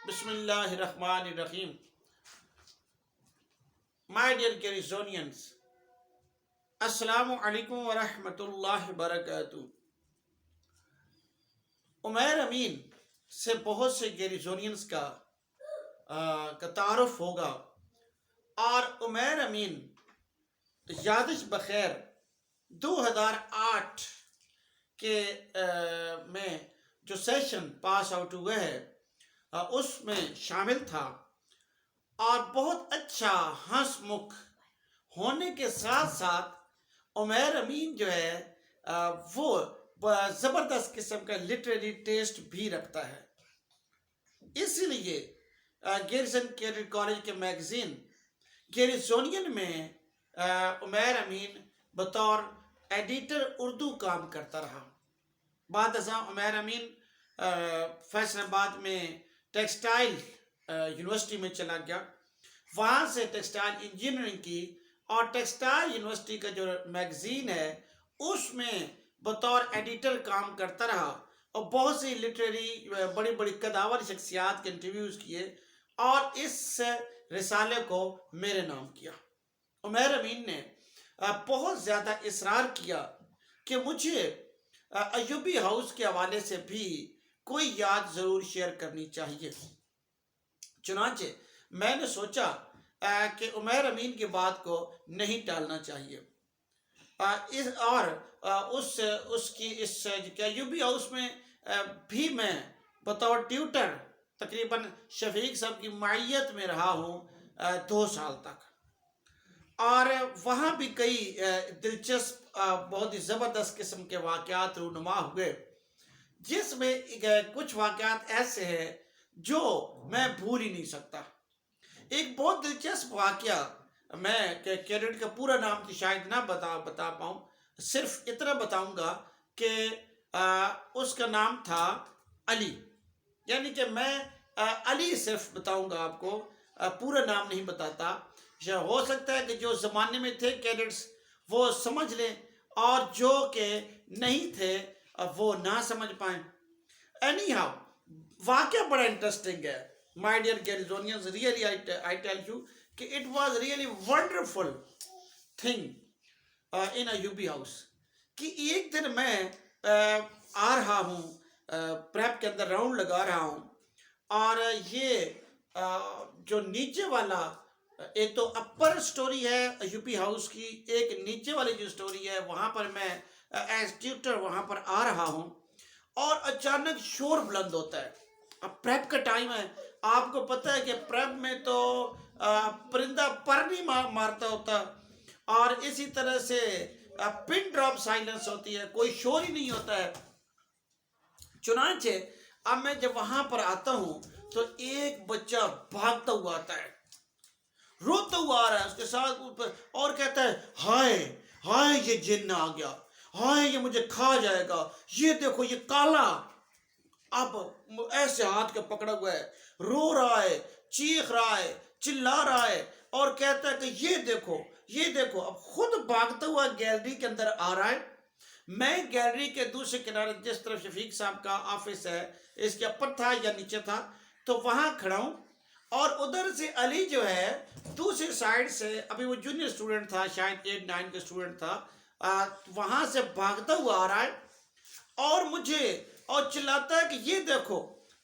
بسم اللہ الرحمن الرحیم. My dear Garizonians, السلام علیکم ورحمۃ اللہ وبرکاتہ. عمیر امین سے بہت سے گیریزونینز کا تعارف ہوگا، اور عمیر امین یادش بخیر 2008 کے میں جو سیشن پاس آؤٹ ہوئے ہے اس میں شامل تھا، اور بہت اچھا ہنس مکھ ہونے کے ساتھ ساتھ عمیر امین جو ہے وہ زبردست قسم کا لٹریری ٹیسٹ بھی رکھتا ہے. اسی لیے گیریزن کیڈٹ کالج کے میگزین گیریزونین میں عمیر امین بطور ایڈیٹر اردو کام کرتا رہا. بعد ازاں عمیر امین فیصل آباد میں ٹیکسٹائل یونیورسٹی میں چلا گیا، وہاں سے ٹیکسٹائل انجینئرنگ کی، اور ٹیکسٹائل یونیورسٹی کا جو میگزین ہے اس میں بطور ایڈیٹر کام کرتا رہا، اور بہت سی لٹریری بڑی بڑی قداور شخصیات کے انٹرویوز کیے، اور اس رسالے کو میرے نام کیا. عمیر امین نے بہت زیادہ اصرار کیا کہ مجھے ایوبی ہاؤس کے حوالے سے بھی کوئی یاد ضرور شیئر کرنی چاہیے. چنانچہ میں نے سوچا کہ عمیر امین کی بات کو نہیں ٹالنا چاہیے، اور اس کی ایوبی ہاؤس میں بھی میں بطور ٹیوٹر تقریباً شفیق صاحب کی معیت میں رہا ہوں 2 سال تک، اور وہاں بھی کئی دلچسپ بہت ہی زبردست قسم کے واقعات رونما ہوئے، جس میں کچھ واقعات ایسے ہیں جو میں بھول ہی نہیں سکتا. ایک بہت دلچسپ واقعہ، میں کیڈٹ کا پورا نام تو شاید نہ بتا پاؤں، صرف اتنا بتاؤں گا کہ اس کا نام تھا علی. یعنی کہ میں علی صرف بتاؤں گا آپ کو، پورا نام نہیں بتاتا. ہو سکتا ہے کہ جو زمانے میں تھے کیڈٹس وہ سمجھ لیں، اور جو کہ نہیں تھے وہ نہ سمجھ پائیں. اینی ہاؤ، واقعہ بڑا انٹرسٹنگ ہے. My dear Garizonians, really I tell you کہ it was really wonderful thing in a UB house. کہ ایک دن میں آ رہا ہوں، پریپ کے اندر راؤنڈ لگا رہا ہوں، اور یہ جو نیچے والا، ایک تو اپر سٹوری ہے یوپی ہاؤس کی، ایک نیچے والی جو سٹوری ہے وہاں پر میں ایز ٹیوٹر وہاں پر آ رہا ہوں، اور اچانک شور بلند ہوتا ہے. اب پریپ کا ٹائم ہے، آپ کو پتہ ہے کہ پریپ میں تو پرندہ پر نہیں مارتا ہوتا، اور اسی طرح سے پن ڈراپ سائلنس ہوتی ہے، کوئی شور ہی نہیں ہوتا ہے. چنانچہ اب میں جب وہاں پر آتا ہوں تو ایک بچہ بھاگتا ہوا آتا ہے، روتا ہوا آ رہا ہے اس کے ساتھ، اور کہتا ہے ہائے ہائے یہ جن آ گیا، ہائے یہ مجھے کھا جائے گا، یہ دیکھو یہ کالا. اب ایسے ہاتھ کے پکڑا ہوا ہے، رو رہا ہے، چیخ رہا ہے، چلا رہا ہے، اور کہتا ہے کہ یہ دیکھو یہ دیکھو. اب خود بھاگتا ہوا گیلری کے اندر آ رہا ہے. میں گیلری کے دوسرے کنارے، جس طرف شفیق صاحب کا آفس ہے اس کے اوپر تھا یا نیچے تھا، تو وہاں کھڑا ہوں، اور ادھر سے علی جو ہے دوسری سائیڈ سے، ابھی وہ جونیئر اسٹوڈنٹ تھا، شاید 8-9 کا اسٹوڈنٹ تھا، وہاں سے بھاگتا ہوا آ رہا ہے، اور مجھے اور چلاتا ہے کہ یہ دیکھو.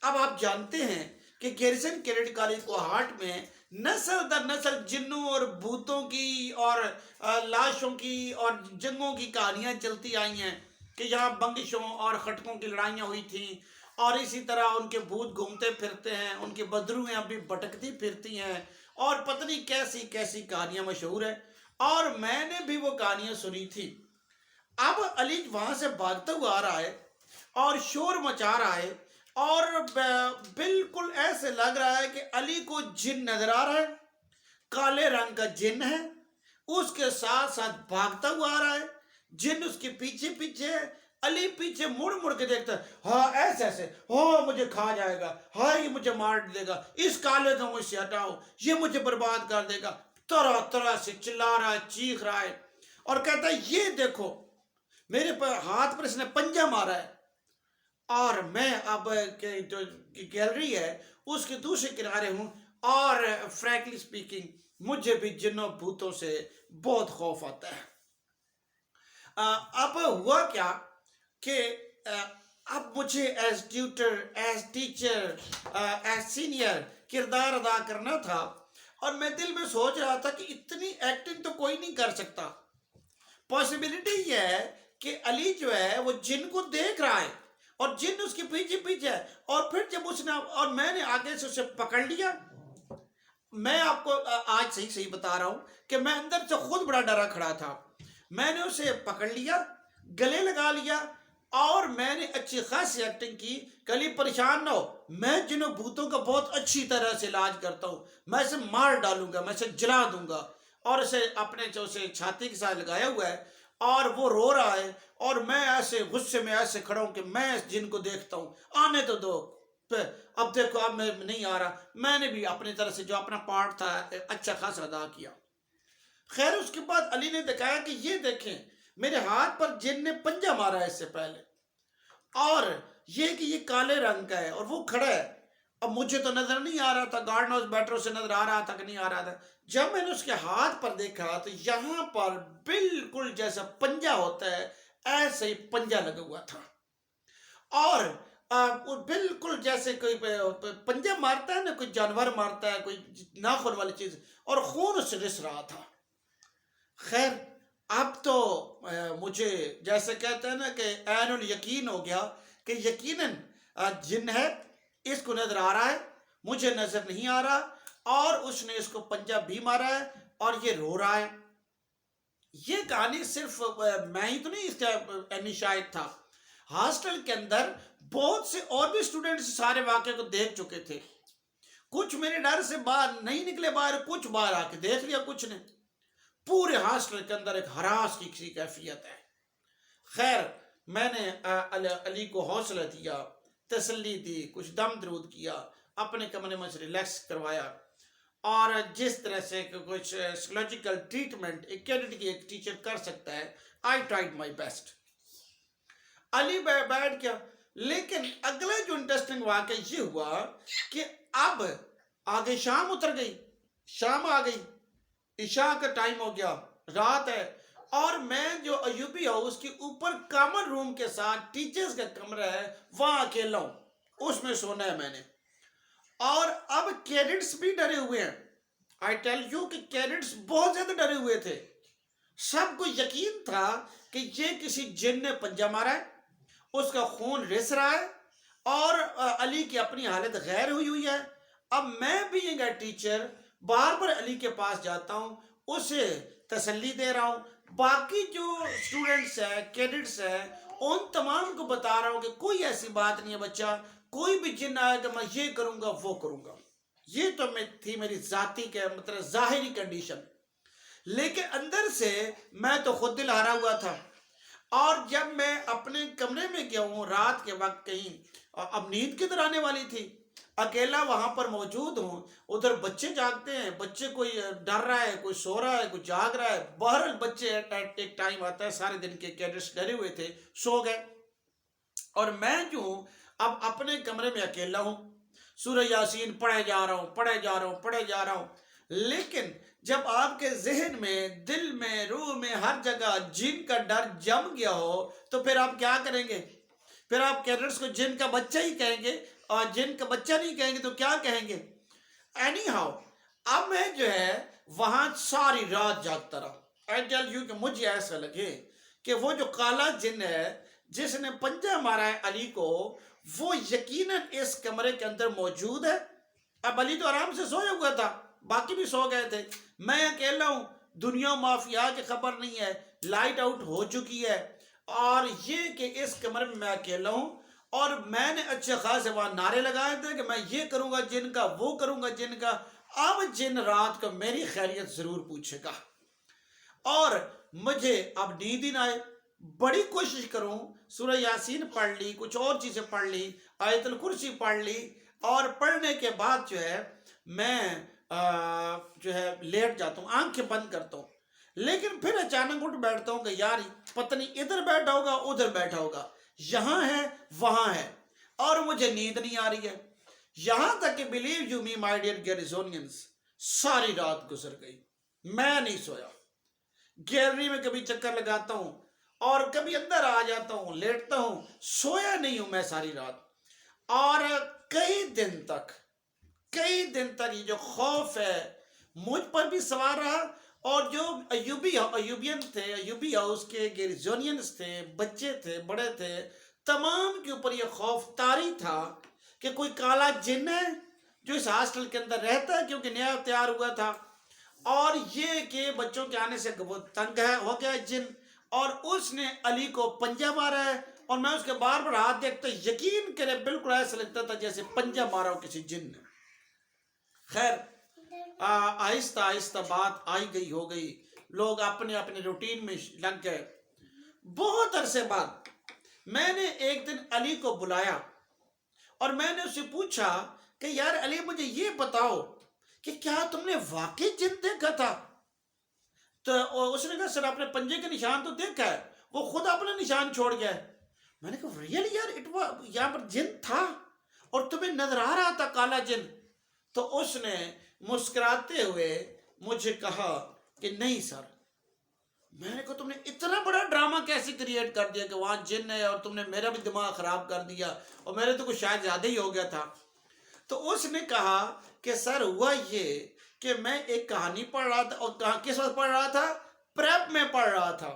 اب آپ جانتے ہیں کہ گیریزن کیڈٹ کالج کو ہارٹ میں نسل در نسل جنوں اور بھوتوں کی اور لاشوں کی اور جنگوں کی کہانیاں چلتی آئی ہیں، کہ یہاں بنگشوں اور خٹکوں کی لڑائیاں ہوئی تھیں، اور اسی طرح ان کے بھوت گھومتے پھرتے ہیں، ان کی بدروہیں ابھی بھٹکتی پھرتی ہیں، اور پتہ نہیں کیسی کیسی کہانیاں مشہور ہیں، اور میں نے بھی وہ کہانیاں سنی تھی. اب علی وہاں سے بھاگتا ہوا آ رہا ہے اور شور مچا رہا ہے، اور بالکل ایسے لگ رہا ہے کہ علی کو جن نظر آ رہا ہے، کالے رنگ کا جن ہے، اس کے ساتھ ساتھ بھاگتا ہوا آ رہا ہے، جن اس کے پیچھے پیچھے ہے. علی پیچھے مڑ مڑ کے دیکھتا ہے، ہاں ایسے ایسے، ہاں مجھے کھا جائے گا، ہاں یہ مجھے مار دے گا، اس کالے کو مجھ سے ہٹاؤ، یہ مجھے برباد کر دے گا. طرح طرح سے چلا رہا ہے، چیخ رہا ہے، اور کہتا ہے یہ دیکھو. میرے ہاتھ پر اس نے پنجہ مارا ہے، اور میں اب جو گیلری ہے اس کے دوسرے کنارے ہوں، اور فرینکلی سپیکنگ مجھے بھی جنوں بھوتوں سے بہت خوف آتا ہے۔ اب ہوا کیا کہ اب مجھے as tutor, as teacher, as senior کردار ادا کرنا تھا، اور میں دل میں سوچ رہا تھا کہ اتنی ایکٹنگ تو کوئی نہیں کر سکتا۔ پاسبلٹی یہ ہے کہ علی جو ہے وہ جن کو دیکھ رہا ہے اور جن اس کے پیچھے پیچھے ہے، اور پھر جب اس نے اور میں نے آگے سے اسے پکڑ لیا۔ میں آپ کو آج صحیح بتا رہا ہوں کہ میں اندر سے خود بڑا ڈرا کھڑا تھا۔ میں نے اسے پکڑ لیا، گلے لگا لیا، اور میں نے اچھی خاصی ایکٹنگ کی کہ علی پریشان نہ ہو، میں جنوں بھوتوں کا بہت اچھی طرح سے علاج کرتا ہوں، میں اسے مار ڈالوں گا، میں اسے جلا دوں گا۔ اور اسے اپنے جو اسے چھاتی کے ساتھ لگایا ہوا ہے، اور وہ رو رہا ہے، اور میں ایسے غصے میں ایسے کھڑا ہوں کہ میں اس جن کو دیکھتا ہوں، آنے تو دو۔ اب دیکھو، اب میں نہیں آ رہا۔ میں نے بھی اپنی طرح سے جو اپنا پارٹ تھا اچھا خاصا ادا کیا۔ خیر اس کے بعد علی نے دکھایا کہ یہ دیکھیں میرے ہاتھ پر جن نے پنجہ مارا ہے اس سے پہلے، اور یہ کہ یہ کالے رنگ کا ہے اور وہ کھڑا ہے۔ اب مجھے تو نظر نہیں آ رہا تھا، گاڈ نوز بیٹر سے نظر آ رہا تھا کہ نہیں آ رہا تھا۔ جب میں نے اس کے ہاتھ پر دیکھا تو یہاں پر بالکل جیسا پنجہ ہوتا ہے ایسے ہی پنجہ لگا ہوا تھا، اور بالکل جیسے کوئی پنجہ مارتا ہے نا، کوئی جانور مارتا ہے، کوئی ناخن والی چیز، اور خون اس سے رس رہا تھا۔ خیر اب تو مجھے جیسے کہتے ہیں نا کہ عین الیقین ہو گیا کہ یقیناً جن ہے، اس کو نظر آ رہا ہے، مجھے نظر نہیں آ رہا، اور اس نے اس کو پنجہ بھی مارا ہے اور یہ رو رہا ہے۔ یہ کہانی صرف میں ہی تو نہیں اس کا شاہد تھا، ہاسٹل کے اندر بہت سے اور بھی اسٹوڈنٹس سارے واقعے کو دیکھ چکے تھے۔ کچھ میرے ڈر سے باہر نہیں نکلے، باہر کچھ باہر آ کے دیکھ لیا کچھ نے۔ پورے ہاسٹل کے اندر ایک ہراس کی کسی کیفیت ہے۔ خیر میں نے علی کو حوصلہ دیا، تسلی دی، کچھ دم درود کیا، اپنے کمرے میں سے ریلیکس کروایا، اور جس طرح سے کچھ سائیکولوجیکل ٹریٹمنٹ ایک کیڈٹ کی ایک ٹیچر کر سکتا ہے، آئی ٹرائیڈ مائی بیسٹ۔ علی بیٹھ گیا، لیکن اگلا جو انٹرسٹنگ واقعہ یہ ہوا کہ اب آگے شام اتر گئی، شام آ گئی، عشاء کا ٹائم ہو گیا، رات ہے، اور میں جو ایوبی ہاؤس کے اوپر کامن روم کے ساتھ ٹیچرز کا کمرہ ہے وہاں اکیلا ہوں، اس میں سونا ہے میں نے۔ اور اب کیڈٹس بھی ڈرے ہوئے ہیں، آئی ٹیل یو کہ کیڈٹس بہت زیادہ ڈرے ہوئے تھے۔ سب کو یقین تھا کہ یہ کسی جن نے پنجہ مارا ہے، اس کا خون رس رہا ہے، اور علی کی اپنی حالت غیر ہوئی ہے۔ اب میں بھی ایک ٹیچر بار بار علی کے پاس جاتا ہوں، اسے تسلی دے رہا ہوں، باقی جو اسٹوڈنٹس ہیں، کیڈٹس ہیں، ان تمام کو بتا رہا ہوں کہ کوئی ایسی بات نہیں ہے بچہ، کوئی بھی جن آئے کہ میں یہ کروں گا وہ کروں گا۔ یہ تو تھی میری ذاتی کے مطلب ظاہری کنڈیشن، لیکن اندر سے میں تو خود دل ہارا ہوا تھا۔ اور جب میں اپنے کمرے میں گیا ہوں رات کے وقت، کہیں اب نیند کدھر آنے والی تھی، اکیلا وہاں پر موجود ہوں، ادھر بچے جاگتے ہیں، بچے کوئی ڈر رہا ہے، کوئی سو رہا ہے، کوئی جاگ رہا ہے، بہرحال بچے ایک ٹائم آتا ہے، سارے دن کے کیڈٹس ڈرے ہوئے تھے، سو گئے، اور میں جو ہوں اب اپنے کمرے میں اکیلا ہوں، سورہ یاسین پڑھے جا رہا ہوں۔ لیکن جب آپ کے ذہن میں، دل میں، روح میں، ہر جگہ جن کا ڈر جم گیا ہو تو پھر آپ کیا کریں گے؟ پھر آپ کیڈٹس کو جن کا بچہ ہی کہیں گے، اور جن کا بچہ نہیں کہیں گے تو کیا کہیں گے؟ اینی ہاؤ اب میں جو ہے وہاں ساری رات جاگتا رہا۔ آئی ٹیل یو کہ مجھے ایسا لگے کہ وہ جو کالا جن ہے جس نے پنجہ مارا ہے علی کو، وہ یقیناً اس کمرے کے اندر موجود ہے۔ اب علی تو آرام سے سویا ہوا تھا، باقی بھی سو گئے تھے، میں اکیلا ہوں، دنیا مافیا کی خبر نہیں ہے، لائٹ آؤٹ ہو چکی ہے، اور یہ کہ اس کمرے میں اکیلا ہوں، اور میں نے اچھے خاصے وہاں نعرے لگائے تھے کہ میں یہ کروں گا جن کا، وہ کروں گا جن کا۔ اب جن رات کو میری خیریت ضرور پوچھے گا، اور مجھے اب نیند ہی نہ آئے، بڑی کوشش کروں، سورہ یاسین پڑھ لی، کچھ اور چیزیں پڑھ لی، آیت الکرسی پڑھ لی، اور پڑھنے کے بعد جو ہے میں جو ہے لیٹ جاتا ہوں، آنکھیں بند کرتا ہوں، لیکن پھر اچانک اٹھ بیٹھتا ہوں کہ یار پتہ نہیں ادھر بیٹھا ہوگا ادھر بیٹھا ہوگا، یہاں ہے وہاں ہے، اور مجھے نیند نہیں آ رہی ہے، یہاں تک کہ believe you me my dear Garrisonians, ساری رات گزر گئی، میں نہیں سویا۔ گیلری میں کبھی چکر لگاتا ہوں اور کبھی اندر آ جاتا ہوں، لیٹتا ہوں، سویا نہیں ہوں میں ساری رات۔ اور کئی دن تک یہ جو خوف ہے مجھ پر بھی سوار رہا، اور جو ایوبین تھے، ایوبی ہاؤس کے گیریزونینز تھے، بچے تھے، بڑے تھے، تمام کے اوپر یہ خوف طاری تھا کہ کوئی کالا جن ہے جو اس ہاسٹل کے اندر رہتا ہے، کیونکہ نیا تیار ہوا تھا، اور یہ کہ بچوں کے آنے سے وہ تنگ ہو گیا جن، اور اس نے علی کو پنجہ مارا ہے، اور میں اس کے بار بار ہاتھ دیکھتا یقین کرے بالکل ایسا لگتا تھا جیسے پنجہ مارا ہو کسی جن نے۔ خیر آہستہ آہستہ بات آئی گئی ہو گئی، لوگ اپنے اپنے روٹین میں لگ گئے۔ بہت عرصے بعد میں نے ایک دن علی کو بلایا اور میں نے اسے پوچھا کہ یار علی مجھے یہ بتاؤ کہ کیا تم نے واقعی جن دیکھا تھا؟ تو اس نے کہا سر اپنے پنجے کے نشان تو دیکھا ہے، وہ خود اپنا نشان چھوڑ گیا ہے۔ میں نے کہا ریئلی یار یہاں پر جن تھا اور تمہیں نظر آ رہا تھا کالا جن؟ تو اس نے مسکراتے ہوئے مجھے کہا کہ نہیں سر۔ میں نے کہا تم نے اتنا بڑا ڈرامہ کیسے کریٹ کر دیا کہ وہاں جن ہے، اور تم نے میرا بھی دماغ خراب کر دیا، اور میرے تو کچھ شاید زیادہ ہی ہو گیا تھا۔ تو اس نے کہا کہ سر ہوا یہ کہ میں ایک کہانی پڑھ رہا تھا، اور کس وقت پڑھ رہا تھا؟ پریپ میں پڑھ رہا تھا،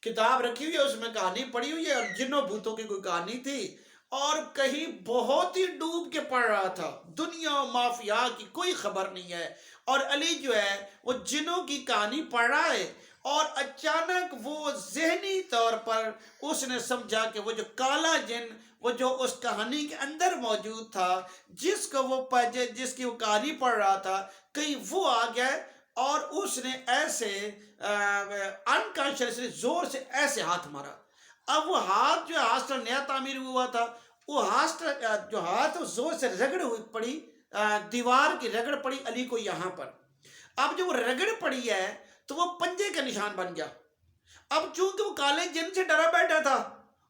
کتاب رکھی ہوئی ہے، اس میں کہانی پڑھی ہوئی ہے، اور جنوں بھوتوں کی کوئی کہانی تھی، اور کہیں بہت ہی ڈوب کے پڑھ رہا تھا، دنیا و مافیا کی کوئی خبر نہیں ہے، اور علی جو ہے وہ جنوں کی کہانی پڑھ رہا ہے، اور اچانک وہ ذہنی طور پر اس نے سمجھا کہ وہ جو کالا جن، وہ جو اس کہانی کے اندر موجود تھا، جس کی وہ کہانی پڑھ رہا تھا، کہیں وہ آ گیا، اور اس نے ایسے انکانشیسلی زور سے ایسے ہاتھ مارا۔ اب وہ ہاتھ جو ہاسٹل نیا تعمیر ہوا تھا، وہ ہاسٹل جو ہاتھ زور سے رگڑ ہوئی پڑی، دیوار کی رگڑ پڑی علی کو یہاں پر۔ اب جو وہ رگڑ پڑی ہے تو وہ پنجے کا نشان بن گیا۔ اب چونکہ وہ کالے جن سے ڈرا بیٹھا تھا،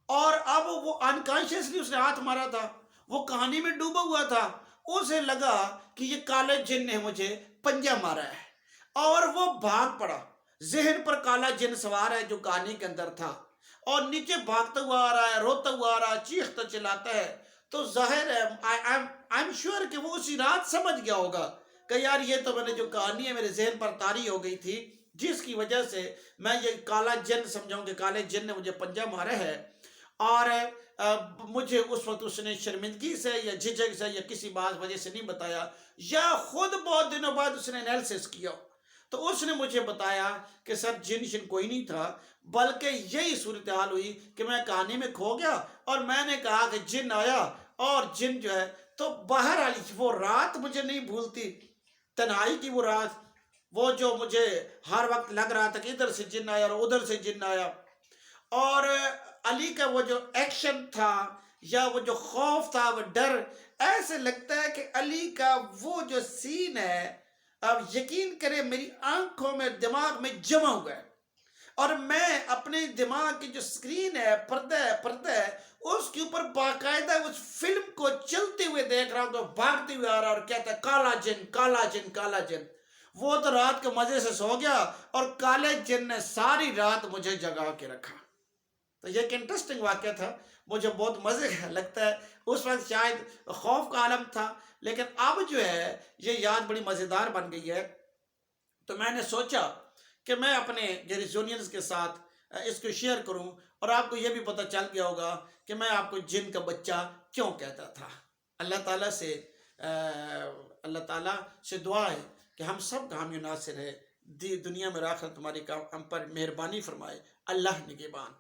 اور اب وہ انکانشیسلی اس نے ہاتھ مارا تھا، وہ کہانی میں ڈوبا ہوا تھا، اسے لگا کہ یہ کالے جن نے مجھے پنجہ مارا ہے، اور وہ بھاگ پڑا۔ ذہن پر کالا جن سوار ہے جو کہانی کے اندر تھا، اور نیچے بھاگتا ہوا آ رہا ہے، روتا ہوا آ رہا ہے، چیختا چلاتا ہے۔ تو ظاہر ہے آئی ایم شیور کہ وہ اسی رات سمجھ گیا ہوگا کہ یار یہ تو میں نے جو کہانی ہے میرے ذہن پر طاری ہو گئی تھی، جس کی وجہ سے میں یہ کالا جن سمجھاؤں کہ کالے جن نے مجھے پنجہ مارا ہے۔ اور مجھے اس وقت اس نے شرمندگی سے یا جھجک سے یا کسی بات وجہ سے نہیں بتایا، یا خود بہت دنوں بعد اس نے انالیسس کیا، تو اس نے مجھے بتایا کہ سر جن شن کوئی نہیں تھا، بلکہ یہی صورتحال ہوئی کہ میں کہانی میں کھو گیا، اور میں نے کہا کہ جن آیا، اور جن جو ہے تو باہر آئی۔ وہ رات مجھے نہیں بھولتی، تنہائی کی وہ رات، وہ جو مجھے ہر وقت لگ رہا تھا کہ ادھر سے جن آیا اور ادھر سے جن آیا، اور علی کا وہ جو ایکشن تھا یا وہ جو خوف تھا، وہ ڈر، ایسے لگتا ہے کہ علی کا وہ جو سین ہے، اب یقین کرے میری آنکھوں میں، دماغ میں جمع ہوا ہے، اور میں اپنے دماغ کی جو سکرین ہے، پردہ ہے، اس کے اوپر باقاعدہ اس فلم کو چلتے ہوئے دیکھ رہا ہوں، تو بھاگتے ہوئے آ رہا اور کہتا ہے کالا جن، کالا جن، کالا جن۔ وہ تو رات کے مزے سے سو گیا، اور کالے جن نے ساری رات مجھے جگا کے رکھا۔ تو یہ ایک انٹرسٹنگ واقعہ تھا، مجھے بہت مزے لگتا ہے۔ اس وقت شاید خوف کا عالم تھا، لیکن اب جو ہے یہ یاد بڑی مزیدار بن گئی ہے۔ تو میں نے سوچا کہ میں اپنے گیریزونینز کے ساتھ اس کو شیئر کروں، اور آپ کو یہ بھی پتہ چل گیا ہوگا کہ میں آپ کو جن کا بچہ کیوں کہتا تھا۔ اللہ تعالیٰ سے دعا ہے کہ ہم سب کا حامی و ناصر ہے، دنیا میں اور آخرت تمہاری ہم پر مہربانی فرمائے۔ اللہ نگہبان۔